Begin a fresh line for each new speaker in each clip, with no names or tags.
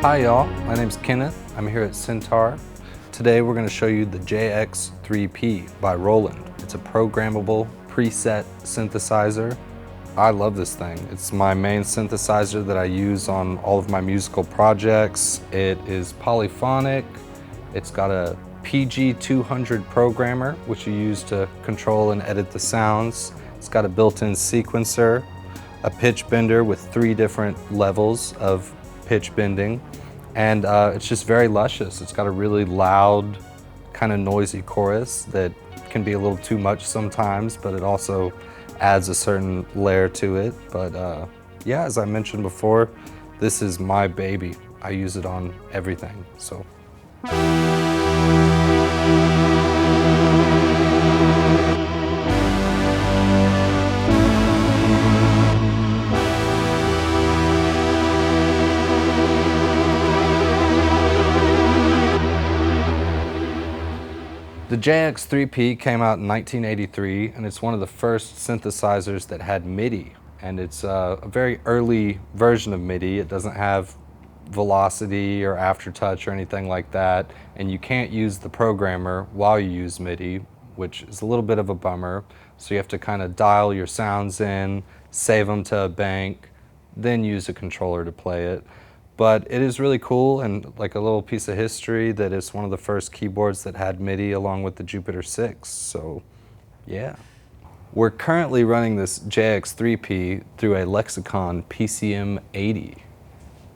Hi y'all, my name's Kenneth. I'm here at Syntaur. Today we're going to show you the JX-3P by Roland. It's a programmable preset synthesizer. I love this thing. It's my main synthesizer that I use on all of my musical projects. It is polyphonic. It's got a PG200 programmer, which you use to control and edit the sounds. It's got a built-in sequencer, a pitch bender with 3 different levels of pitch bending, and it's just very luscious. It's got a really loud, kind of noisy chorus that can be a little too much sometimes, but it also adds a certain layer to it. But yeah, as I mentioned before, this is my baby. I use it on everything, so. The JX-3P came out in 1983, and it's one of the first synthesizers that had MIDI. And it's a very early version of MIDI. It doesn't have velocity or aftertouch or anything like that. And you can't use the programmer while you use MIDI, which is a little bit of a bummer. So you have to kind of dial your sounds in, save them to a bank, then use a controller to play it. But it is really cool, and like a little piece of history that it's one of the first keyboards that had MIDI along with the Jupiter 6, so yeah. We're currently running this JX-3P through a Lexicon PCM 80.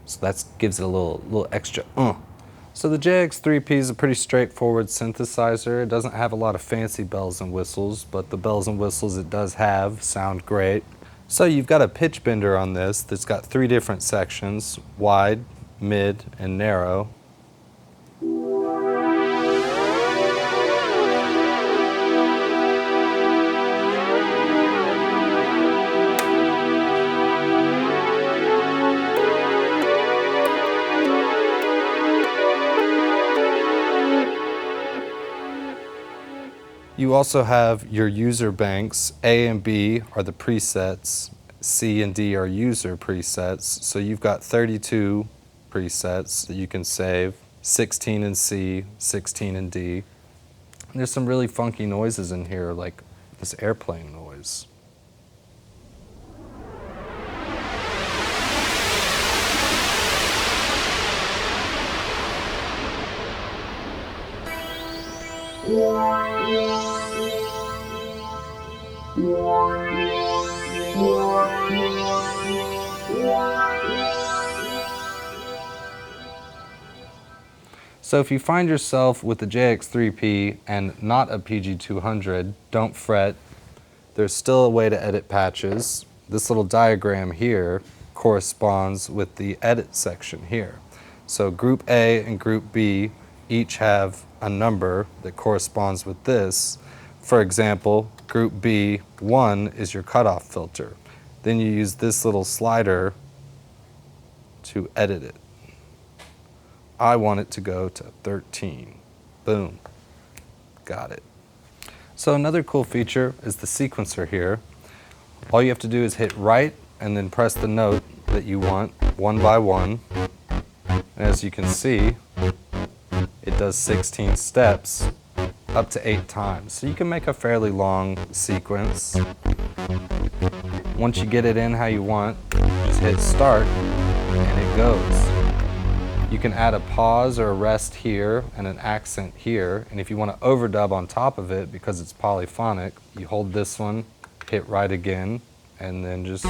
So that gives it a little extra So the JX-3P is a pretty straightforward synthesizer. It doesn't have a lot of fancy bells and whistles, but the bells and whistles it does have sound great. So you've got a pitch bender on this that's got 3 different sections, wide, mid, and narrow. You also have your user banks. A and B are the presets. C and D are user presets. So you've got 32 presets that you can save, 16 in C, 16 in D. And there's some really funky noises in here, like this airplane noise. So if you find yourself with the JX-3P and not a PG200, don't fret. There's still a way to edit patches. This little diagram here corresponds with the edit section here. So Group A and Group B each have a number that corresponds with this. For example, Group B1 is your cutoff filter. Then you use this little slider to edit it. I want it to go to 13. Boom. Got it. So another cool feature is the sequencer here. All you have to do is hit right and then press the note that you want one by one. And as you can see, it does 16 steps up to 8 times. So you can make a fairly long sequence. Once you get it in how you want, just hit start and it goes. You can add a pause or a rest here and an accent here. And if you want to overdub on top of it, because it's polyphonic, you hold this one, hit right again, and then just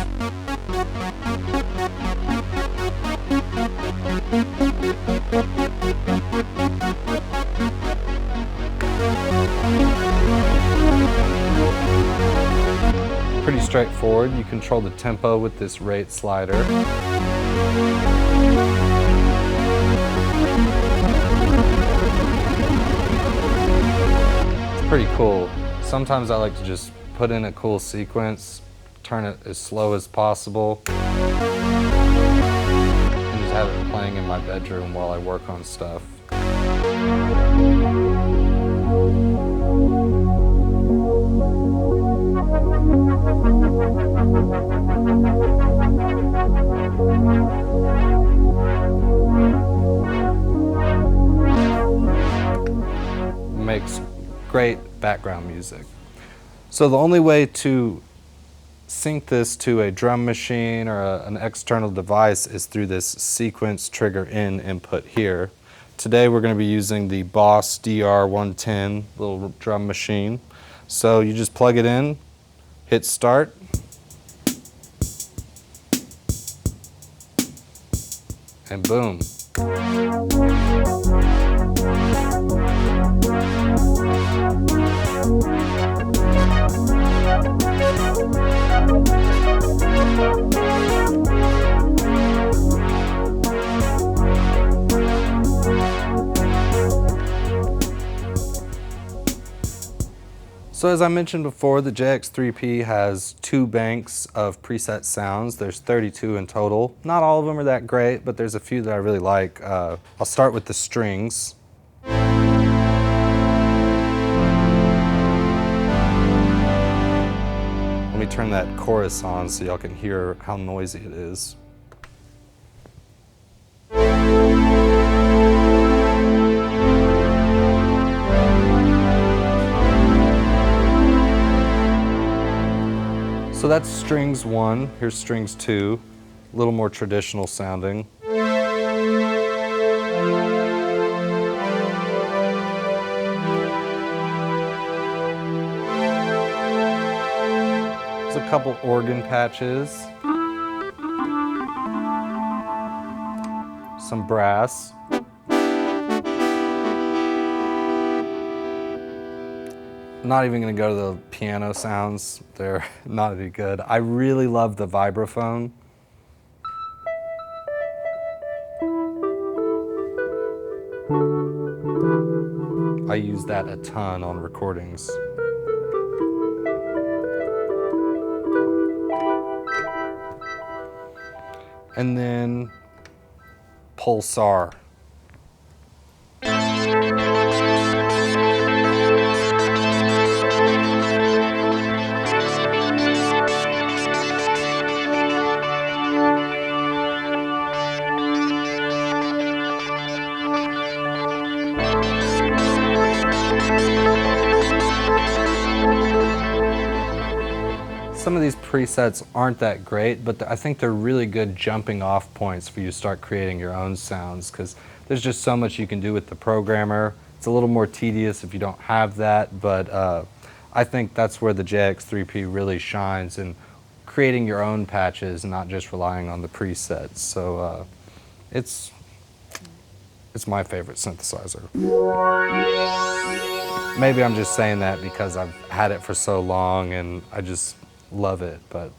pretty straightforward. You control the tempo with this rate slider. It's pretty cool. Sometimes I like to just put in a cool sequence, turn it as slow as possible, and just have it playing in my bedroom while I work on stuff. makes great background music. So the only way to sync this to a drum machine or an external device is through this sequence trigger in input here. Today we're going to be using the Boss DR110 little drum machine. So you just plug it in, hit start, and boom. So as I mentioned before, the JX-3P has 2 banks of preset sounds. There's 32 in total. Not all of them are that great, but there's a few that I really like. I'll start with the strings. Let me turn that chorus on so y'all can hear how noisy it is. So that's strings 1, here's strings 2, a little more traditional sounding. There's a couple organ patches, some brass. I'm not even going to go to the piano sounds. They're not any good. I really love the vibraphone. I use that a ton on recordings. And then pulsar. Some of these presets aren't that great, but I think they're really good jumping off points for you to start creating your own sounds, because there's just so much you can do with the programmer. It's a little more tedious if you don't have that, but I think that's where the JX-3P really shines in creating your own patches, not just relying on the presets. So it's my favorite synthesizer. Maybe I'm just saying that because I've had it for so long and I just love it, but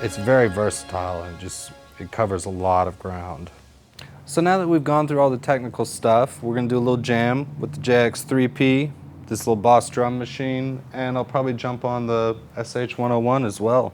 it's very versatile and it covers a lot of ground. So now that we've gone through all the technical stuff, we're gonna do a little jam with the JX-3P, this little Boss drum machine, and I'll probably jump on the SH-101 as well.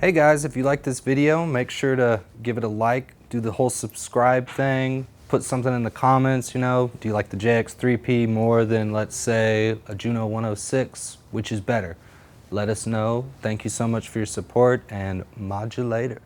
Hey guys, if you like this video, make sure to give it a like, do the whole subscribe thing, put put something in the comments, you know. Do you like the JX-3P more than, let's say, a Juno 106? Which is better? Let us know. Thank you so much for your support, and modulator.